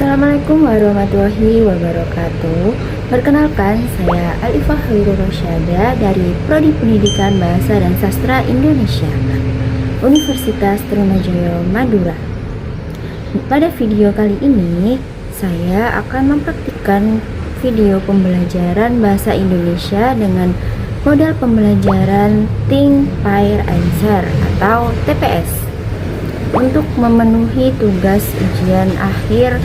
Assalamualaikum warahmatullahi wabarakatuh. Perkenalkan, saya Alifah Khairul Rosyada dari Prodi Pendidikan Bahasa dan Sastra Indonesia, Universitas Trunajaya Madura. Pada video kali ini, saya akan mempraktikkan video pembelajaran bahasa Indonesia dengan modal pembelajaran Think, Pair, Answer atau TPS untuk memenuhi tugas ujian akhir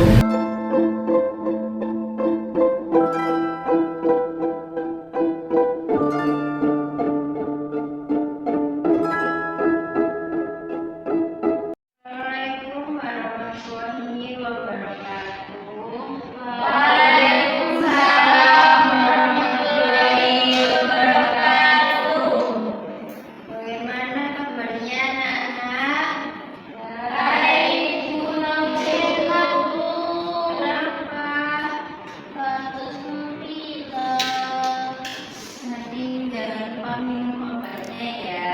Assalamualaikum warahmatullahi wabarakatuh. Waalaikumsalam warahmatullahi wabarakatuh. Bagaimana kabarnya anak-anak? Baik, Bu. Sehat, Bu. Kenapa? Batuk pilek. Nanti jangan lupa minum obatnya ya.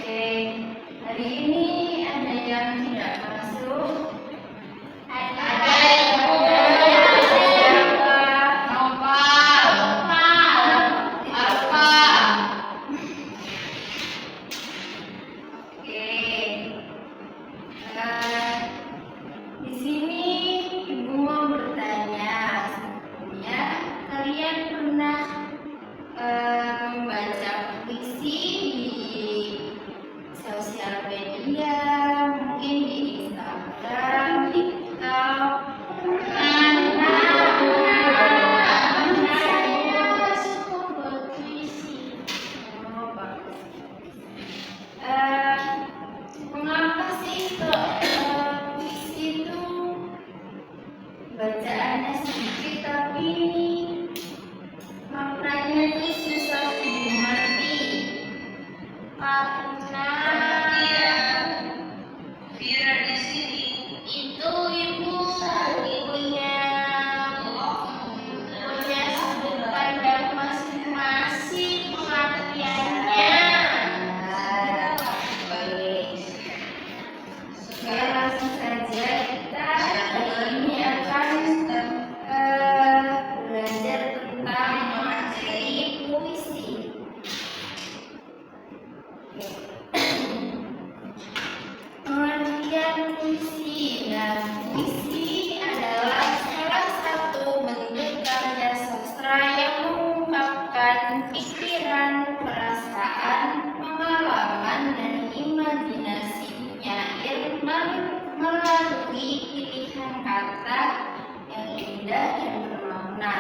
Oke, hari ini ada yang tidak masuk. Ada yang Oke, di sini Ibu mau bertanya, sebelumnya kalian pernah membaca puisi di sosial media, mungkin di Instagram, TikTok? Oh, bagus. Mengapa sih kok puisi itu bacaannya sedikit tapi maknanya itu susah dimengerti? Karena Vira di sini itu ibu punya sudut pandang masing-masing pengertiannya. Oke, langsung saja kita hari ini akan belajar tentang materi puisi. Pengertian puisi. Nah, puisi adalah salah satu bentuk karya sastra yang mengungkapkan pikiran, perasaan, pengalaman, dan imajinasi penyair melalui pilihan kata yang indah dan bermakna.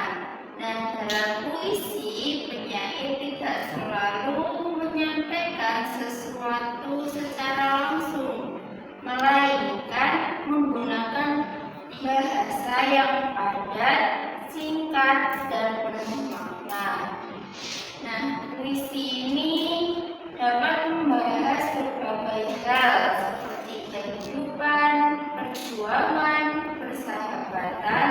Nah, dalam puisi, penyair tidak selalu menyampaikan sesuatu secara langsung, melainkan menggunakan bahasa yang padat, singkat, dan penuh makna. Nah, puisi ini dapat membahas berbagai hal seperti kehidupan, perjuangan, persahabatan,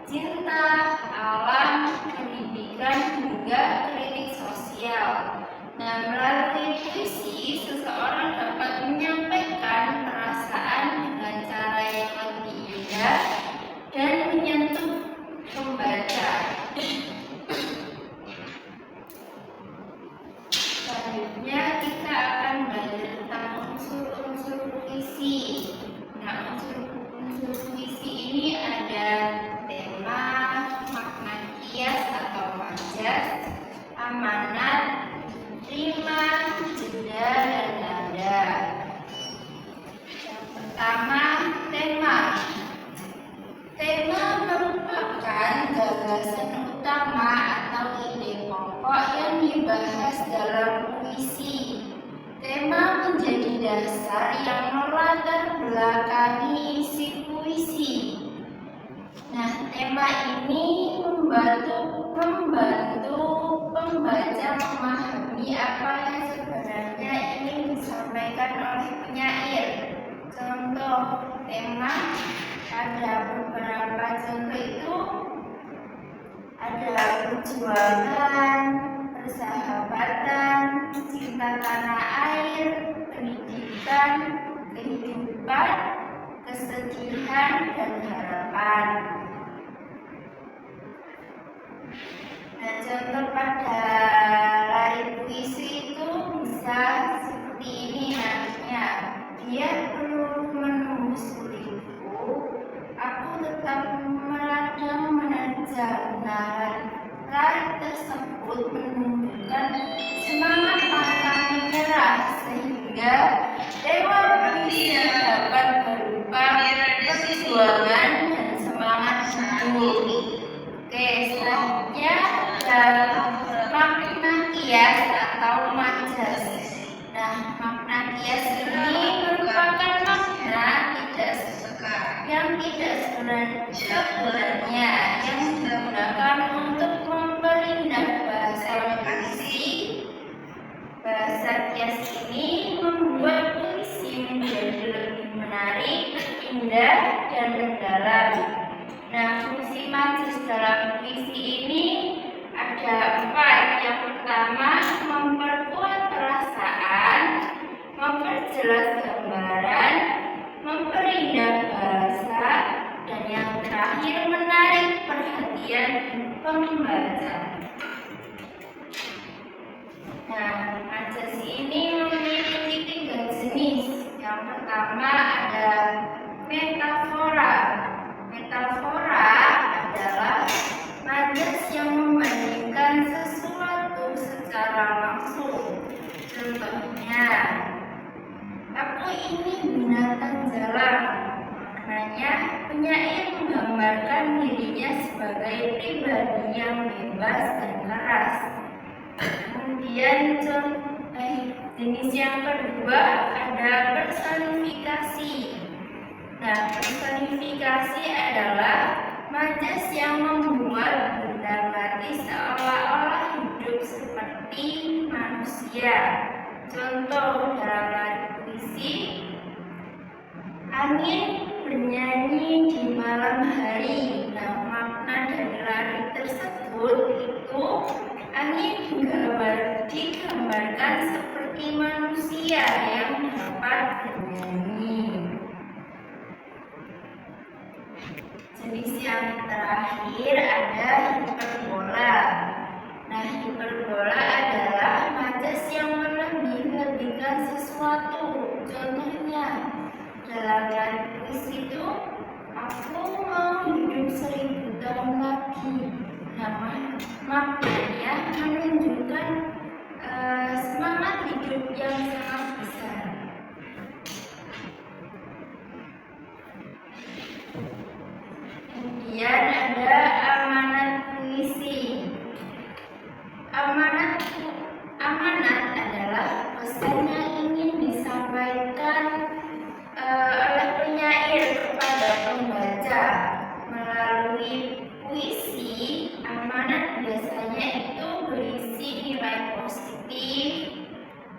cinta, alam, pendidikan, hingga kritik sosial. Nah, melalui puisi, seseorang dapat menyampaikan perasaan dengan cara yang lebih indah dan menyentuh pembaca. Selanjutnya kita akan belajar tentang unsur-unsur puisi. Nah, unsur puisi ini ada tema, makna kias atau majas, amanat, rima, jeda, dan nada. Yang pertama, tema. Tema merupakan gagasan utama atau ide pokok yang dibahas dalam puisi. Tema menjadi dasar yang melatar belakangi isi puisi. Nah, tema ini membantu pembaca memahami apa yang sebenarnya ingin disampaikan oleh penyair. Contoh tema, ada beberapa contoh itu ada perjuangan, persahabatan, cinta tanah air, mewujudkan kehidupan, kesedihan, dan harapan. Nah, contoh pada lari puisi itu bisa seperti ini nantinya. Dia perlu menembus kulitku, aku tetap meladang menerjang. Nah, lari tersebut menunjukkan semangat pantang menyerah, sehingga dewa puisi dapat berupa perjuangan dan semangat hidup. Oke, selanjutnya makna kias atau majas. Nah, makna kias ini merupakan makna yang tidak sebenarnya yang digunakan untuk memperindah bahasa puisi. Bahasa kias ini membuat puisi menjadi lebih menarik, indah, dan mendalam. Nah, fungsi majas dalam puisi ini ada 4. Yang pertama, memperkuat perasaan, memperjelas gambaran, memperindah bahasa, dan yang terakhir menarik perhatian pembaca. Nah, majas ini memiliki 3 jenis. Yang pertama ada metafora. Metafora adalah majas yang membandingkan sesuatu secara langsung. Contohnya, aku ini binatang jalan. Maknanya, penyair menggambarkan dirinya sebagai pribadi yang bebas dan keras. Kemudian jenis yang kedua ada personifikasi. Nah, personifikasi adalah majas yang membuat benda mati seolah-olah hidup seperti manusia. Contoh dalam lari puisi, angin bernyanyi di malam hari. Nah, makna dari lari tersebut itu angin digambarkan seperti manusia yang dapat bernyanyi. Jenis yang terakhir ada hiperbola. Nah, hiperbola adalah majas yang melebih-lebihkan sesuatu. Contohnya, dalam lari puisi itu, aku mau hidup 1000 tahun lagi. Nah, maknanya menunjukkan semangat hidup yang sangat besar. Kemudian ada amanat puisi. Amanat adalah pesan yang ingin disampaikan oleh penyair kepada pembaca melalui puisi. Amanat biasanya itu berisi nilai positif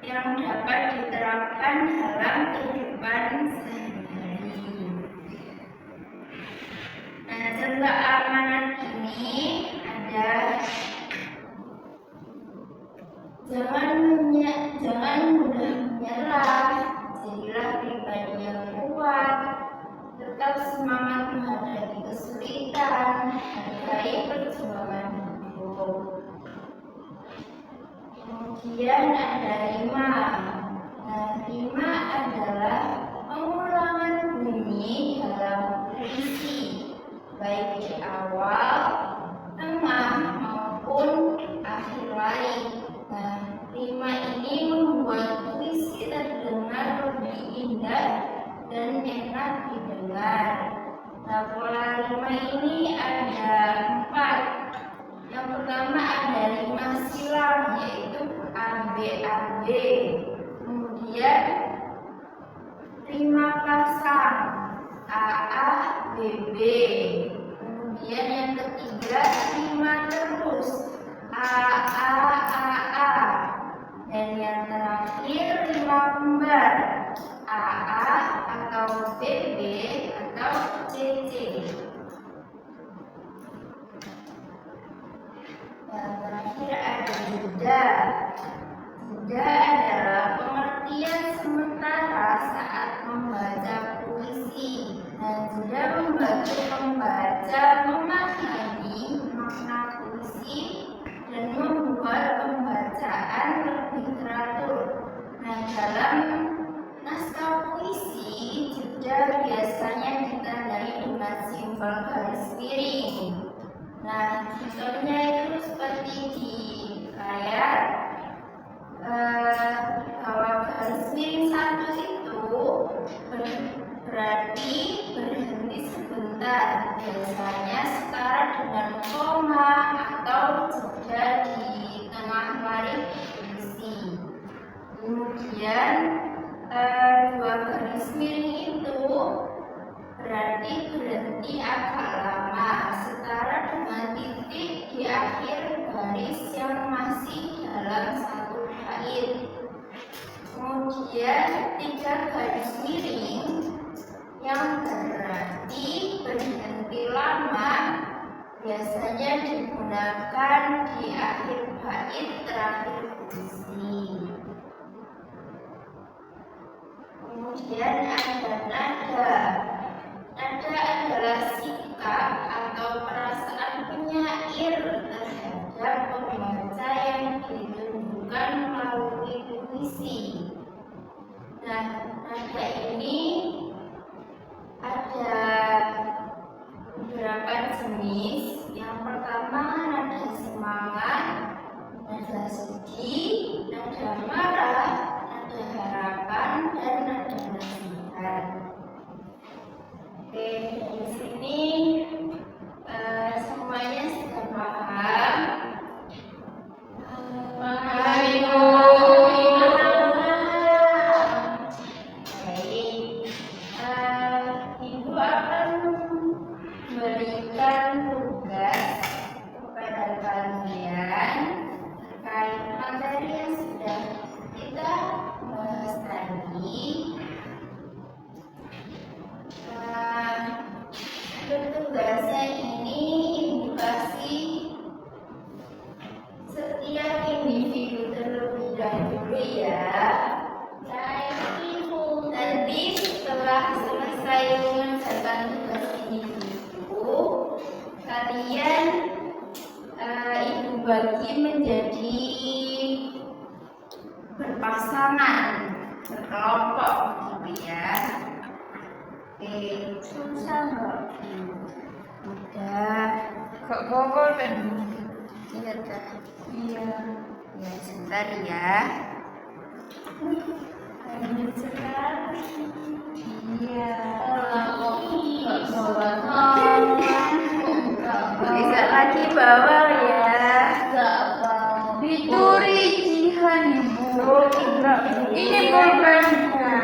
yang dapat diterapkan dalam kehidupan sehari-hari. Nah, contoh amanat ini ada jangan mudah menyerah, jadilah pribadi yang kuat, tetap semangat menghadapi kesulitan, hargai perjuangan hidup. Kemudian ada rima. Nah, rima adalah pengulangan bunyi dalam puisi, baik di awal, tengah, maupun akhir lari. Nah, rima ini membuat puisi terdengar lebih indah dan enak didengar. Nah, pola rima ini ada 4. Yang pertama ada rima silang, yaitu AB-AB. Kemudian rima pasang, AA-BB. Kemudian yang ketiga rima terus, AA-AA. Dan yang terakhir rima kembar, AA atau BB atau CC. Yang terakhir ada jeda. Jeda adalah pengertian sementara koma atau jeda di tengah baris puisi. Kemudian dua garis miring itu berarti berhenti agak lama, setara dengan titik di akhir baris yang masih dalam satu bait. Kemudian tiga garis miring yang berarti berhenti lama biasanya digunakan di akhir bait terakhir puisi. Kemudian ada nada. Nada adalah sikap atau perasaan penyair terhadap pembaca yang ditunjukkan melalui puisi. Nah, nada ini ada beberapa jenis. Yang pertama nada semangat, nada sedih, nada marah, nada harapan, dan nada nasihat. Oke, di sini semuanya sudah paham. Ibu akan memberikan tugas kepada kalian terkait materi yang sudah kita bahas tadi. Tugasnya ini Ibu kasih setiap individu terlebih dahulu ya. Nanti setelah selesai mengerjakan tugas individu, kalian Ibu bagi menjadi berpasangan, berkelompok gitu ya. Oke, susah nggak? Udah. Kok gogol kan? Iya dah. Iya. Ya sebentar ya. Lanjut sekali. Iya. Bisa lagi bawa ya. Itu rincian Ibu. Ini pulpennya.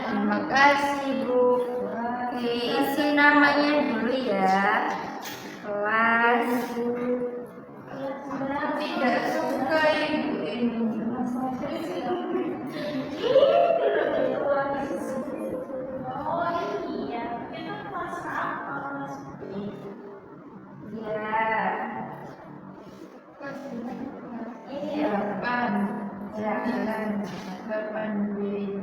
Terima kasih Bu. Oke, isi namanya dulu ya. Kelas. Tidak suka Ibu ini. Kapan duit?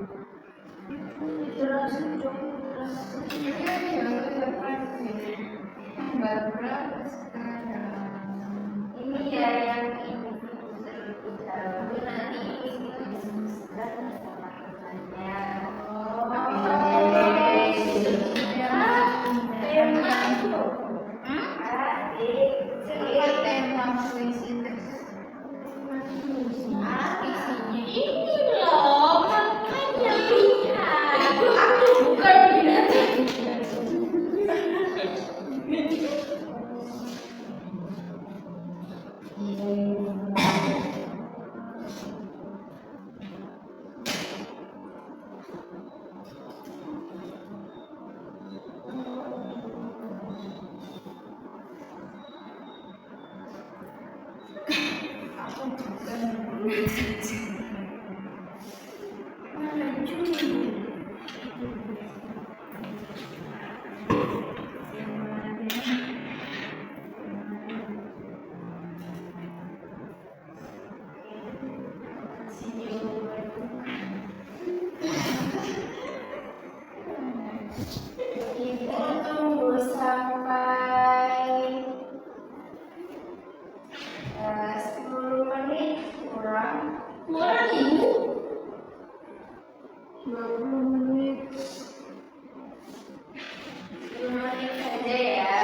Ini ya yang ini terlebih dahulu, nanti ini sudah bersama-samanya. Tema puisi Ini loh, makanya lihat. Bukan binatang. Kita tunggu sampai 10 menit kurang. Kurang Ibu. 20 menit. 10 menit saja ya.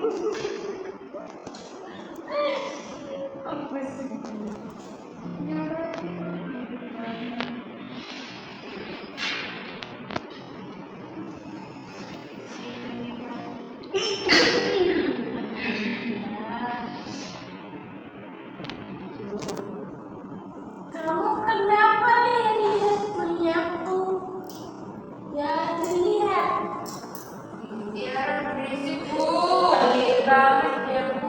Apa sih? Nyoroti. Kamu kenapa lihat punyaku? Ya lihat. Ya berisik bu, berisik banget ya bu.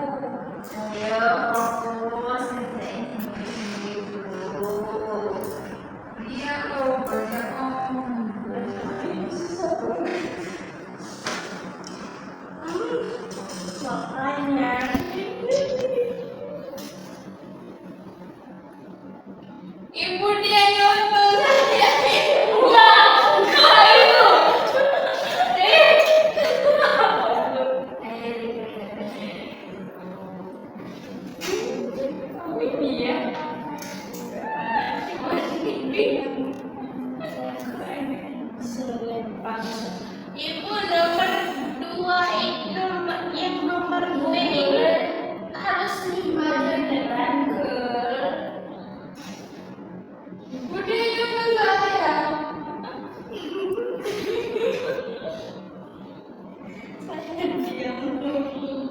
Ayo fokus ini dulu. Dia kalau banyak ngomong. Makanya Ibu dia nyontoh saja. Ibu nomor 2 itu yang nomor B harus 5 beneran girl. Ibu dia nyontoh saya. Saya diam dulu.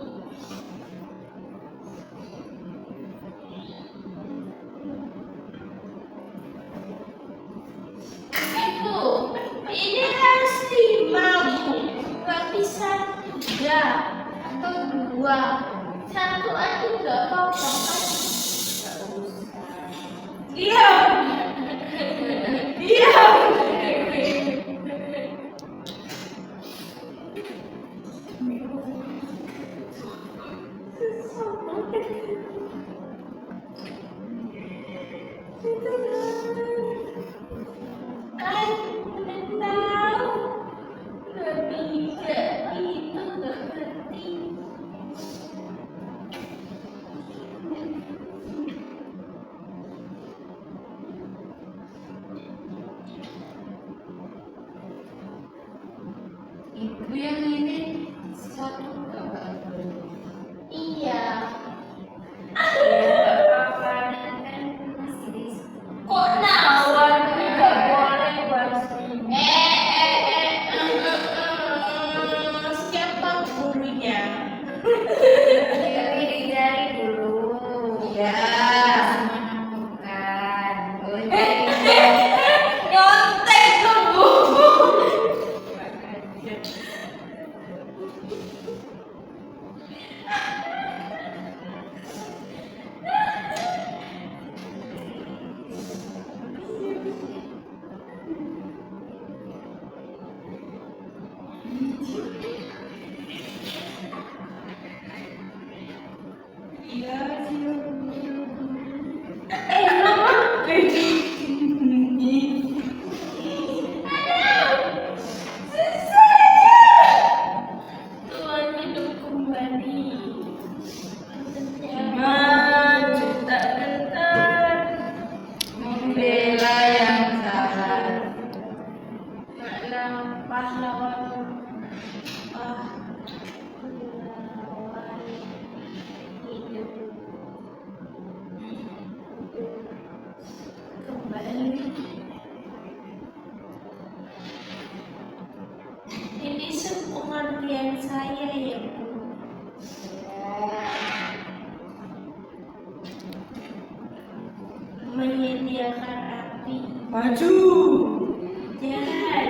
Ibu, ini harus 5 bu, nggak bisa 3 atau 2. Satu aja nggak apa-apa kan? Diam, diam. Ibu yang ini satu enggak. Iya. Apa kan masih kok nawar nggak boleh basi. Siapa gurunya? Dari dulu. Ya. Bukan. Nyontek tuh bu. Iya, nomor Tuhan hidup kembali. Juta gentar Membela yang salah. pahlawan. Hidup kembali. Ini sepengertian saya ya Bu. Menyediakan api. Maju. Jangan.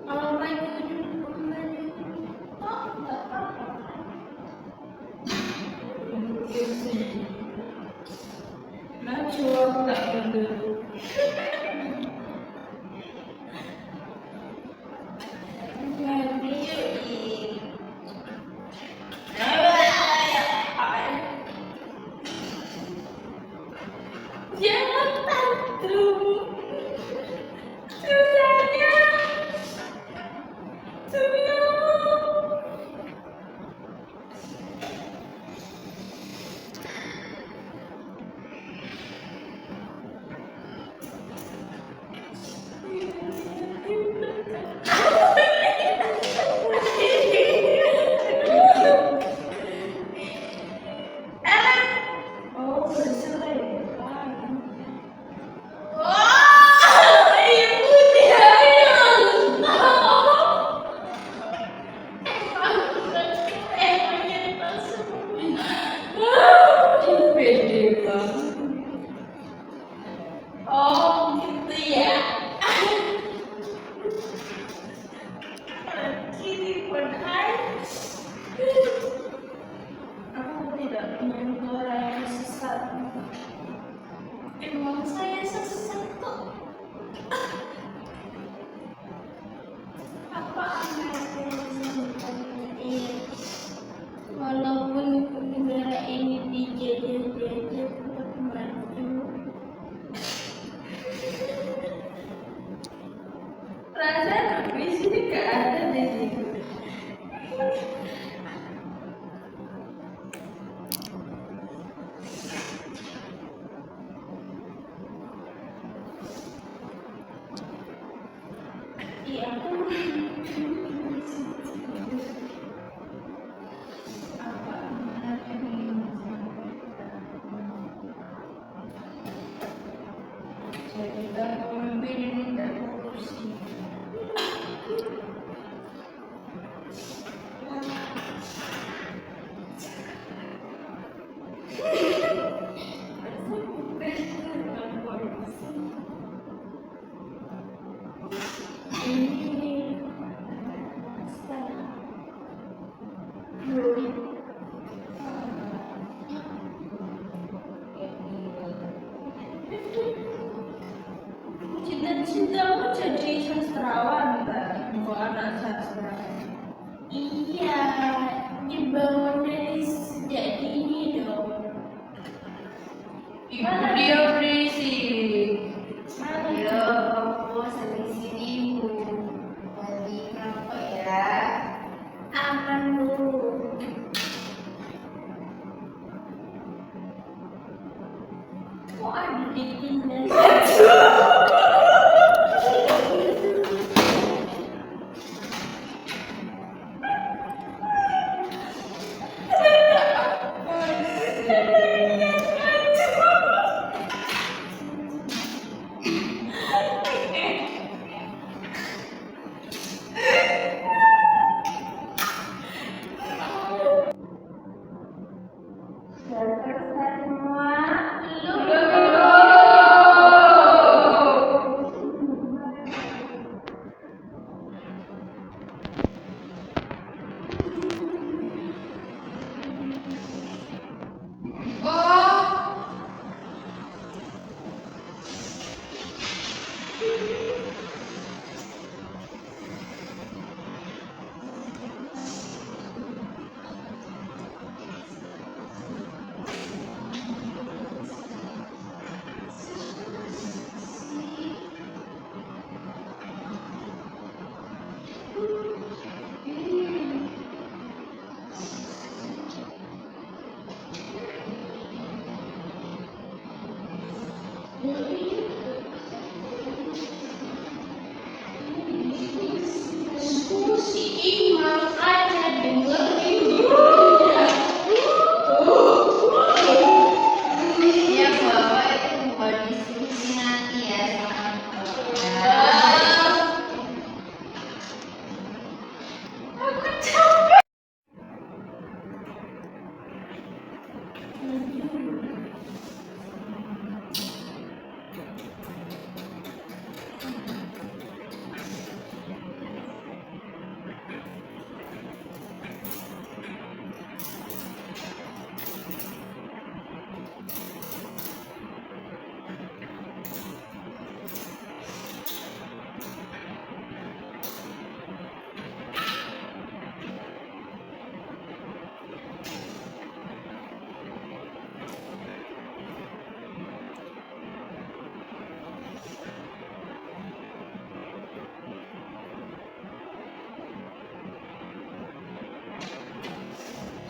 Kalau main kembali, oh nggak apa-apa. Maju aku tak mundur. Ganti yuk. Jangan tantrum. Susahnya. Tolong. bercerai. Pede banget. Oh, gitu ya. Kiri pandai. Aku tidak menyangka yang sesat. Emang saya sesat kok. Apa anaknya ini? Walaupun negara ini dijajah-jajah tetap maju. Perasaan di sini gak ada di situ. Iya, apa anaknya? Saya pemimpin dan korupsi. Cita-citamu jadi sastrawan, tak? Mau anak sastra. Iya, dibangun dari sejak dini dong. Ibu dia berisik. Ayo, aku sampai sini ibu. Lagi ngerokok ya. Aman dulu. Kok ada ditindas? Semua Si Imam aja dengerin. ya bahwa itu bukan diskusi nanti ya sama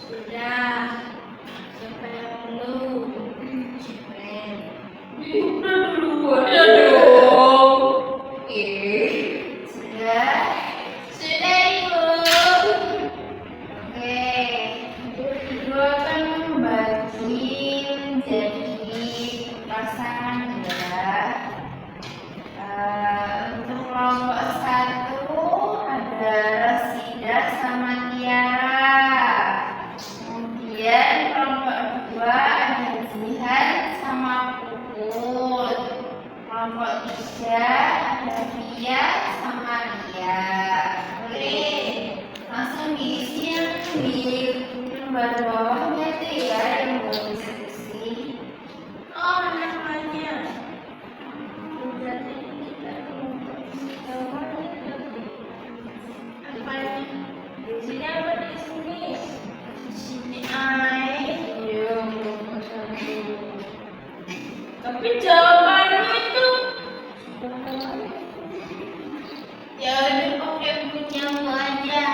Sudah, siapa yang belum? Cipen. Udah duluan ya dong. Sudah, sudah ibu. Oke, ibu akan membagi jadi pasangan ya. Untuk kelompok satu ada Rasidah sama Tiara. Kemudian kelompok dua ada Jihan sama Puput. Kelompok tiga ada Via sama Lia. Oke, langsung diisi yang di lembar bawahnya itu ya, yang belum diskusi. Oh, namanya. Apa ini? Di sini apa di sini? Di sini ai. Tapi jawabannya itu Ya udah pakai punyamu aja.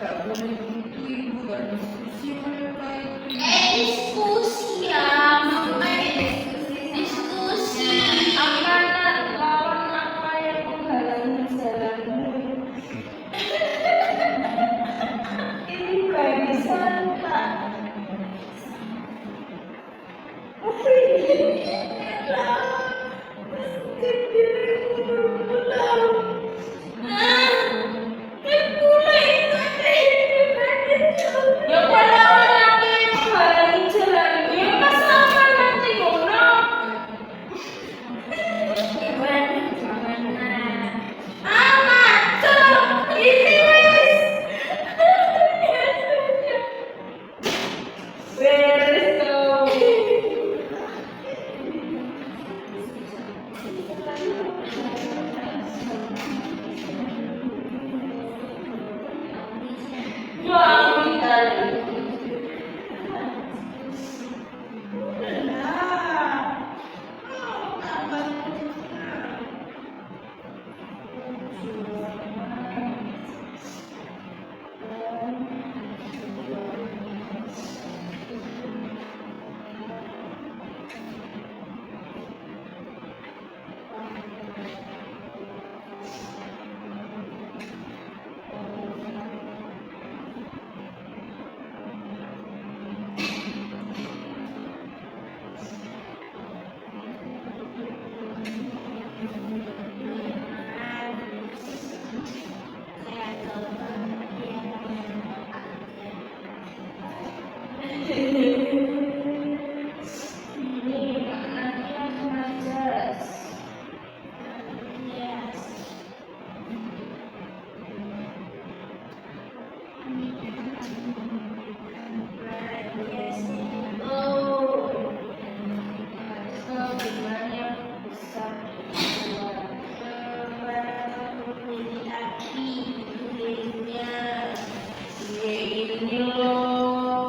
gak boleh begitu ibu, gak diskusi mereka itu. Diskusi ya, mama diskusi. Amanat lawan apa yang menghalangi jalanmu. Ini kayak disanta. Ya pada orang yang menghalangi jalanmu, ya pasangan nanti ngono. Gimana? Amat tuh, ini wis. Beres tuh. Ya ampun kali. Ini loh.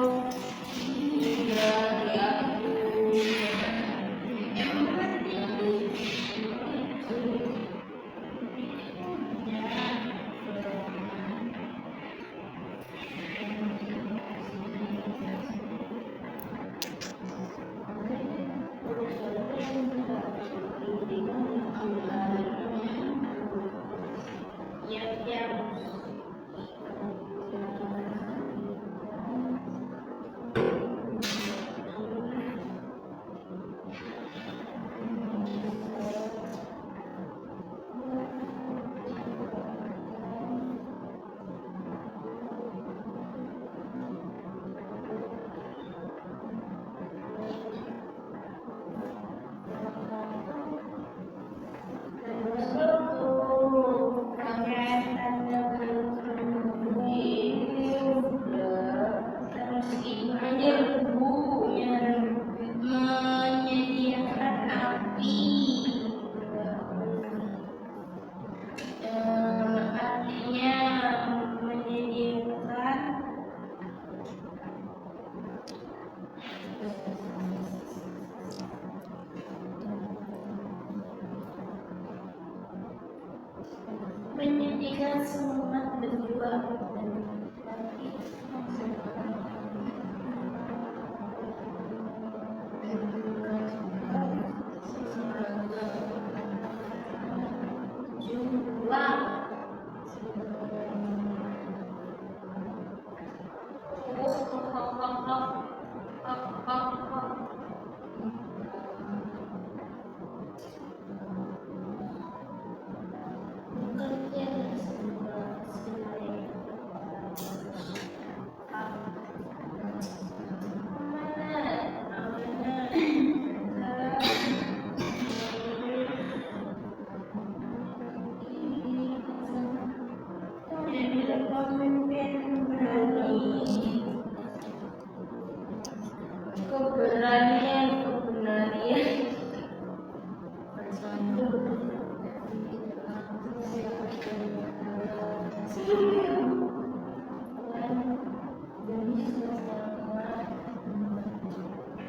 keberanian.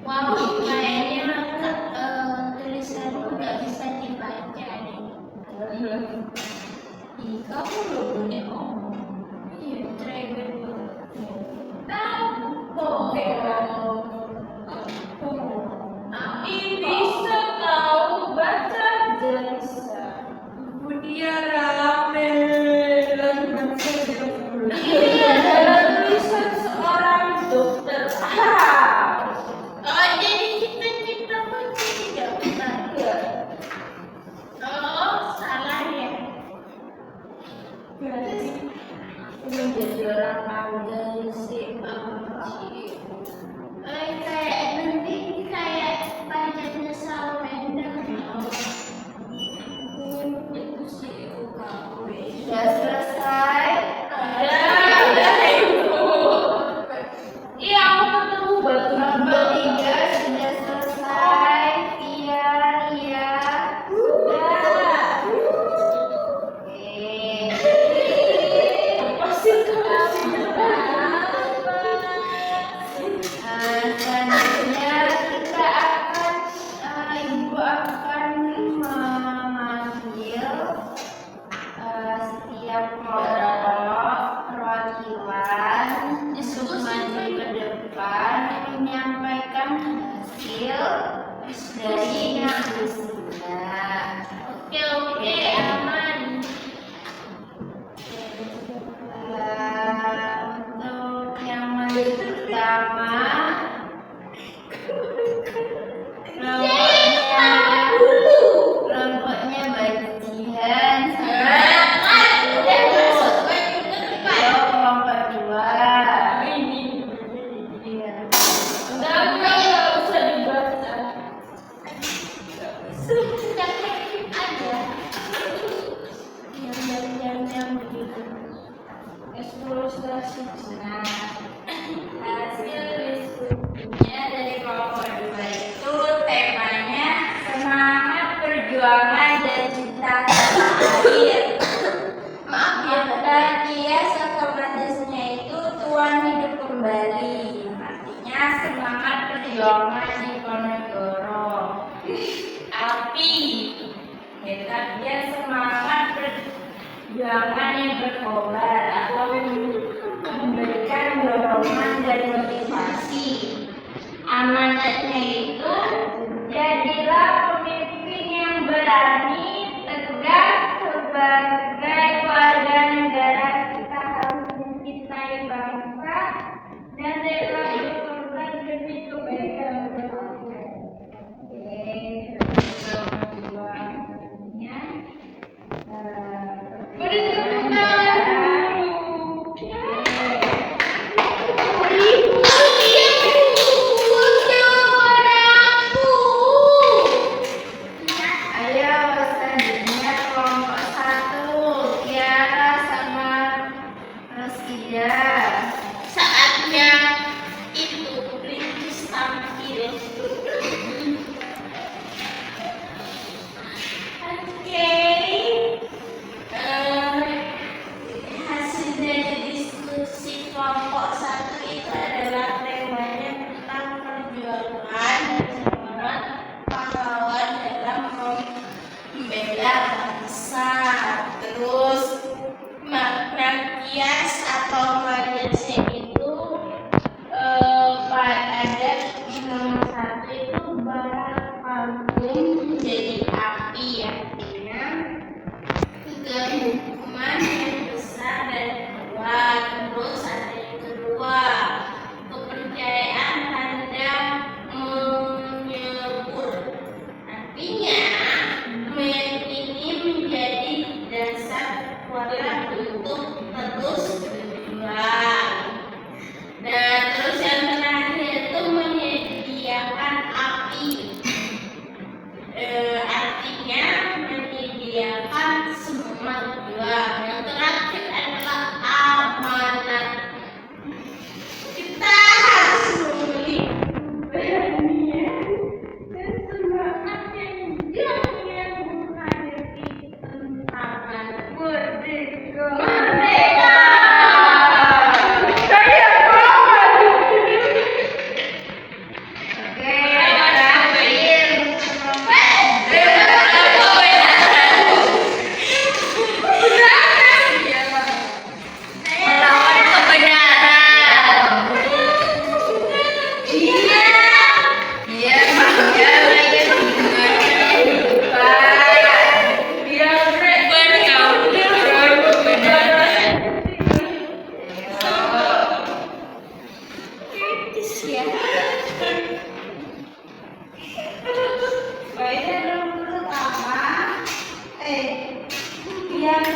Wah, kayaknya tulisanku nggak bisa dibaca nih. Ih, kamu udah punya ngomong. Iya, dragon. Ini bisa tahu baca jasa. Dia rame lagi ini adalah tulisan seorang dokter. Oh, jadi kita menjadi dokter. Oh, salah ya. Menjadi orang pandai sih. Kayak nanti kayak panjatnya Salmander. Itu sih kamu. Sudah selesai. Iya, aku ketemu batu Nomor 3 sudah selesai. Iya, iya. pasti kamu Selanjutnya kita akan ibu akan memanggil setiap kelompok perwakilan untuk maju ke depan menyampaikan hasil dari yang sudah. Oke, aman. Untuk yang maju pertama, kelompoknya Bajian kelompok 2. nggak usah dibaca. Yang begitu. Eksplorasi. Nah, hasil diskusinya dari kelompok 2 itu temanya semangat perjuangan dan cinta tanah air. Maaf ya, dan dia sekepadasnya itu Tuhan hidup kembali. Artinya semangat perjuangan di Ponegoro. Api, dekat dia semangat perjuangan yang berkobar atau memberikan dorongan dan motivasi. Amanatnya itu jadilah pemimpin yang berani, tegas sebagai warga negara. Kita harus mencintai bangsa dan rela berkorban demi kebaikan bersama. Ayo selanjutnya kelompok 1, Kiara sama Rosida. Saatnya itu Prince tampil. Oke. Hasil dari diskusi kelompok 1 itu adalah temanya tentang perjuangan dan semangat pahlawan dalam membela bangsa. Terus makna kias atau majesnya itu ada nomor 1 Faedah pertama, yang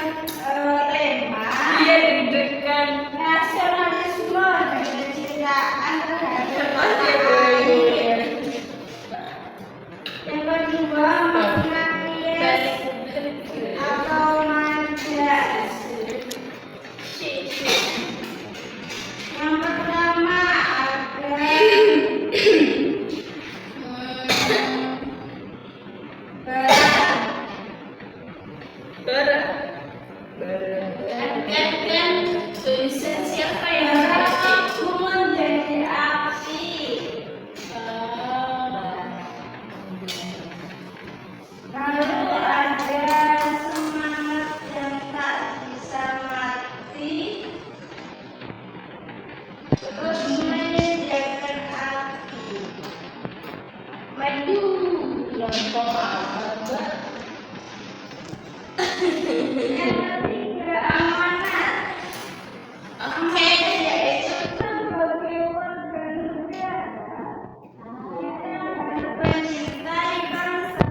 tema Dia deg-degan. nasionalisme dan kecintaan terhadap Pasti tanah boleh. air. Yang kedua, makna kies atau majas. Yang pertama ada berat. Kan tulisan siapa yang Aku menjadi api. Lalu ada semangat yang tak bisa mati. Terus menyediakan api. Waduh, lontong apa? Yang ketiga amanat. Oke. Yaitu sebagai warga negara kita mencintai bangsa.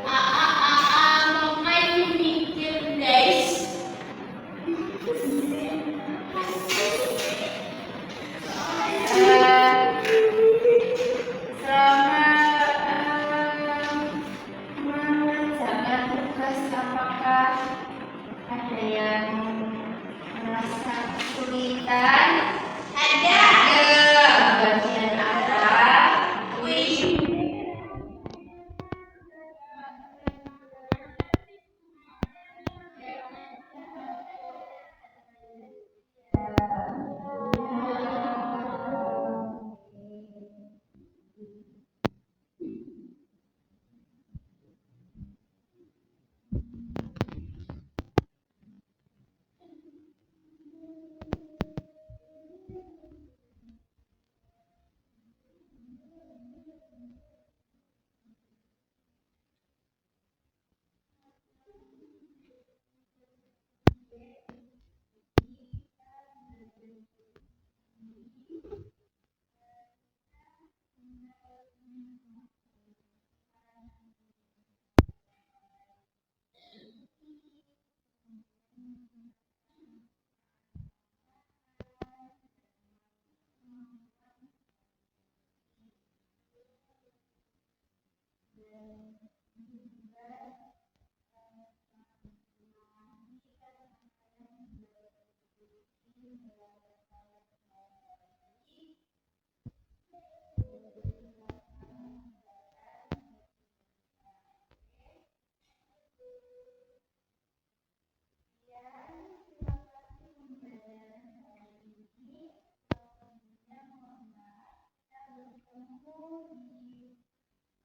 Mau main mikir guys. Mengerjakan tugas, apakah ada yang merasa kesulitan? Ada. Bagian apa? Wih.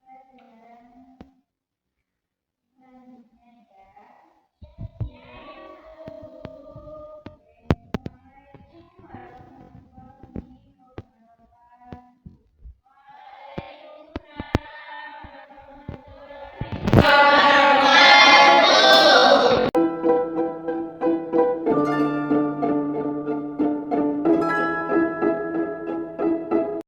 pada